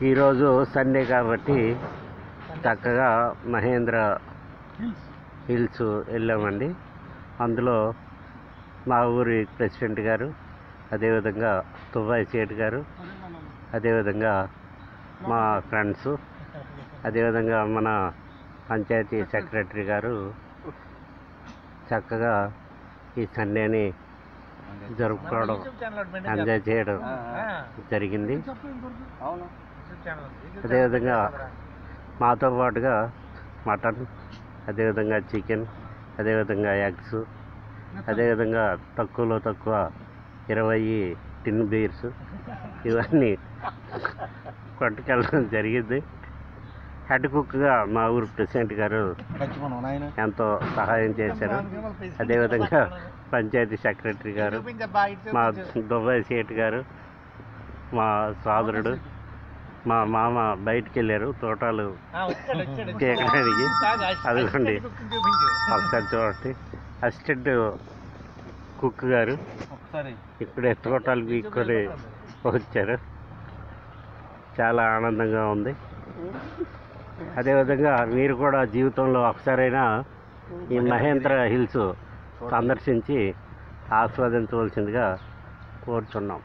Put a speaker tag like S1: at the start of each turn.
S1: ఈరోజు సండే కాబట్టి చక్కగా మహేంద్ర హిల్స్ వెళ్ళామండి. అందులో మా ఊరి ప్రెసిడెంట్ గారు, అదేవిధంగా తువ్వాయి సేట్ గారు, అదేవిధంగా మా ఫ్రెండ్స్, అదేవిధంగా మన పంచాయతీ సెక్రటరీ గారు చక్కగా ఈ సండేని జరుపుకోవడం, ఎంజాయ్ చేయడం జరిగింది. అదేవిధంగా మాతో పాటుగా మటన్, అదేవిధంగా చికెన్, అదేవిధంగా ఎగ్స్, అదేవిధంగా తక్కువలో తక్కువ 20 టిన్ బీర్స్ ఇవన్నీ పట్టుకెళ్ళడం జరిగింది. హెడ్ కుక్గా మా ఊరు ప్రెసిడెంట్ గారు ఎంతో సహాయం చేశారు. అదేవిధంగా పంచాయతీ సెక్రటరీ గారు, మా దుబాయ్ సేట్ గారు, మా సోదరుడు, మా మామ బయటికి వెళ్ళారు తోటలు కేకడానికి. అదిగోండి ఒకసారి చూడండి, అసిస్టెంట్ కుక్ గారు ఇప్పుడే తోటలు పీక్కొని వచ్చారు. చాలా ఆనందంగా ఉంది. అదేవిధంగా మీరు కూడా జీవితంలో ఒకసారైనా ఈ మహేంద్ర హిల్స్ సందర్శించి ఆస్వాదించవలసిందిగా కోరుచున్నాం.